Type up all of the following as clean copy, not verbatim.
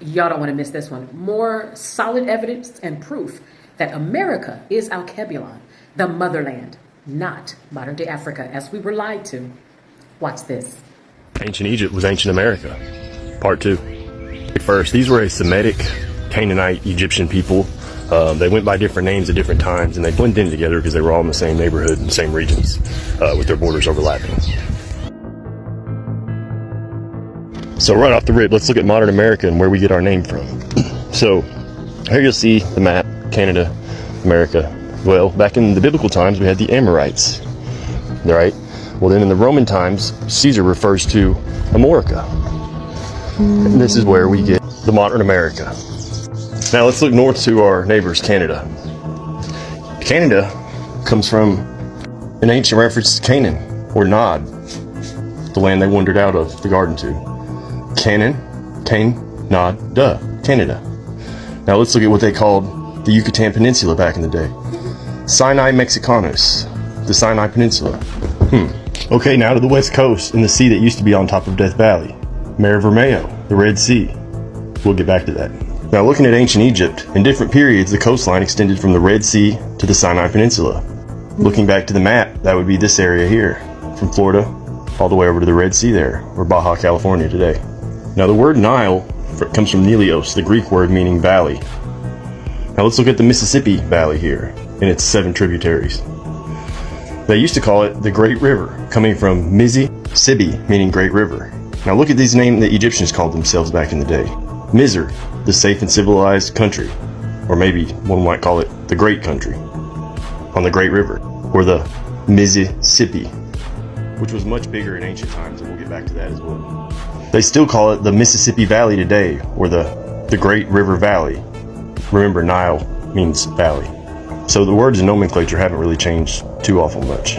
Y'all don't want to miss this one. More solid evidence and proof that America is Alkebulan, the motherland, not modern-day Africa, as we were lied to. Watch this. Ancient Egypt was ancient America. Part 2. First, these were a Semitic, Canaanite, Egyptian people. They went by different names at different times, and they blended in together because they were all in the same neighborhood and same regions, with their borders overlapping. So right off the rip, let's look at modern America and where we get our name from. So here you'll see the map, Canada, America. Well, back in the biblical times, we had the Amorites, right? Well, then in the Roman times, Caesar refers to Amorica. And this is where we get the modern America. Now let's look north to our neighbors, Canada. Canada comes from an ancient reference to Canaan, or Nod, the land they wandered out of the garden to. Nod, Canada. Now let's look at what they called the Yucatan Peninsula back in the day. Sinai Mexicanus, the Sinai Peninsula. Okay, now to the west coast and the sea that used to be on top of Death Valley. Mar Vermelho, the Red Sea. We'll get back to that. Now looking at ancient Egypt, in different periods the coastline extended from the Red Sea to the Sinai Peninsula. Looking back to the map, that would be this area here, from Florida all the way over to the Red Sea there, or Baja California today. Now the word Nile comes from Nilios, the Greek word meaning valley. Now let's look at the Mississippi Valley here, and its 7 tributaries. They used to call it the Great River, coming from Mississippi, meaning Great River. Now look at these names the Egyptians called themselves back in the day. Mizr, the safe and civilized country, or maybe one might call it the Great Country, on the Great River, or the Mississippi, which was much bigger in ancient times, and we'll get back to that as well. They still call it the Mississippi Valley today, or the Great River Valley. Remember, Nile means valley. So the words and nomenclature haven't really changed too awful much.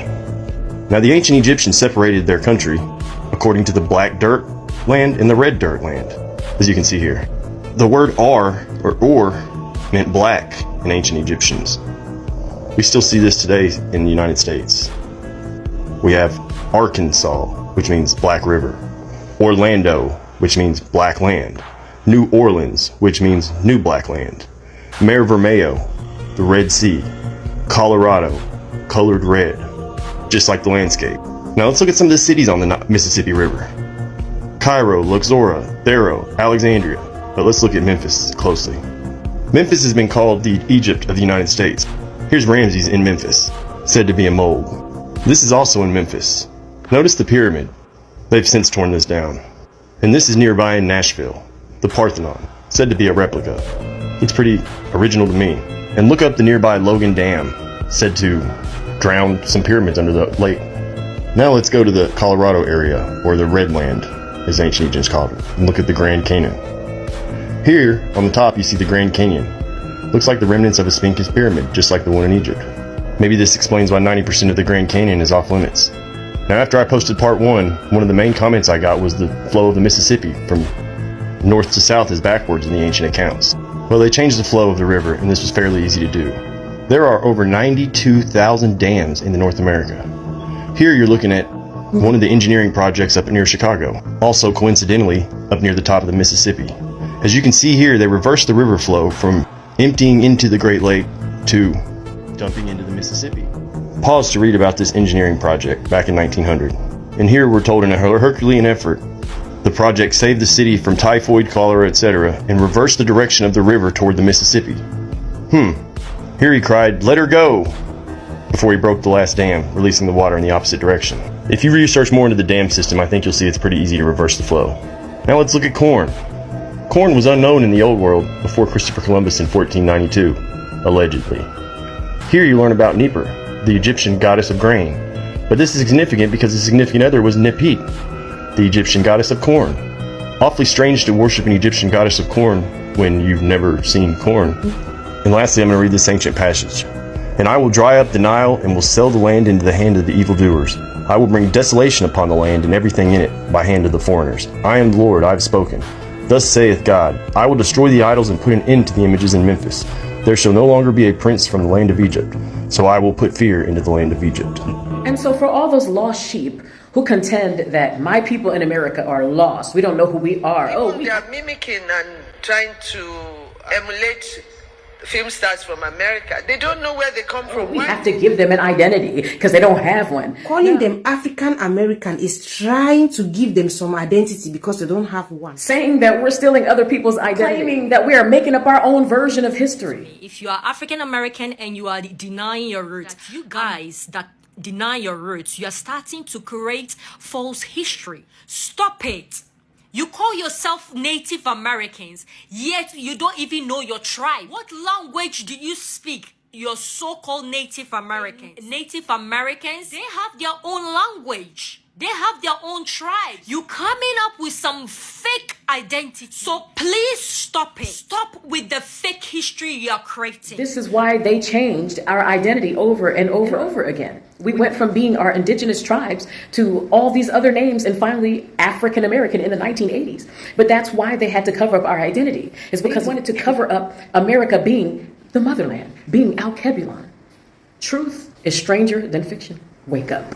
Now the ancient Egyptians separated their country according to the black dirt land and the red dirt land, as you can see here. The word Ar, or Or, meant black in ancient Egyptians. We still see this today in the United States. We have Arkansas, which means Black River. Orlando, which means Black Land. New Orleans, which means New Black Land. Mar Vermelho, the Red Sea. Colorado, colored red, just like the landscape. Now let's look at some of the cities on the Mississippi River. Cairo, Luxor, Thero, Alexandria. But let's look at Memphis closely. Memphis has been called the Egypt of the United States. Here's Ramses in Memphis, said to be a mold. This is also in Memphis. Notice the pyramid. They've since torn this down. And this is nearby in Nashville, the Parthenon, said to be a replica. It's pretty original to me. And look up the nearby Logan Dam, said to drown some pyramids under the lake. Now let's go to the Colorado area, or the Red Land, as ancient Egyptians called it, and look at the Grand Canyon. Here, on the top, you see the Grand Canyon. Looks like the remnants of a Sphinx pyramid, just like the one in Egypt. Maybe this explains why 90% of the Grand Canyon is off limits. Now after I posted part 1, one of the main comments I got was the flow of the Mississippi from north to south is backwards in the ancient accounts. Well, they changed the flow of the river, and this was fairly easy to do. There are over 92,000 dams in North America. Here you're looking at one of the engineering projects up near Chicago, also coincidentally up near the top of the Mississippi. As you can see here, they reversed the river flow from emptying into the Great Lake to dumping into the Mississippi. Pause to read about this engineering project back in 1900. And here we're told in a Herculean effort, the project saved the city from typhoid, cholera, etc., and reversed the direction of the river toward the Mississippi. Here he cried, "Let her go!" before he broke the last dam, releasing the water in the opposite direction. If you research more into the dam system, I think you'll see it's pretty easy to reverse the flow. Now let's look at corn. Corn was unknown in the Old World before Christopher Columbus in 1492, allegedly. Here you learn about Nippur, the Egyptian goddess of grain. But this is significant because the significant other was Nipit, the Egyptian goddess of corn. Awfully strange to worship an Egyptian goddess of corn when you've never seen corn. And lastly, I'm going to read this ancient passage. "And I will dry up the Nile and will sell the land into the hand of the evildoers. I will bring desolation upon the land and everything in it by hand of the foreigners. I am the Lord, I have spoken. Thus saith God, I will destroy the idols and put an end to the images in Memphis. There shall no longer be a prince from the land of Egypt. So I will put fear into the land of Egypt." And so for all those lost sheep who contend that my people in America are lost. We don't know who we are. They are mimicking and trying to emulate film stars from America. They don't know where they come from. We have to give them an identity because they don't have one. Calling them African American is trying to give them some identity because they don't have one. Saying that we're stealing other people's identity. Claiming that we are making up our own version of history. If you are African American and you are denying your roots, you guys that deny your roots, you are starting to create false history. Stop it. You call yourself Native Americans, yet you don't even know your tribe. What language do you speak? Your so-called Native Americans. Native Americans, they have their own language. They have their own tribe. You coming up with some fake identity. So please stop it. Stop with the fake history you are creating. This is why they changed our identity over and over again. We went from being our indigenous tribes to all these other names and finally African American in the 1980s. But that's why they had to cover up our identity. It's because they wanted to cover up America being the motherland, being Alkebulan. Truth is stranger than fiction. Wake up.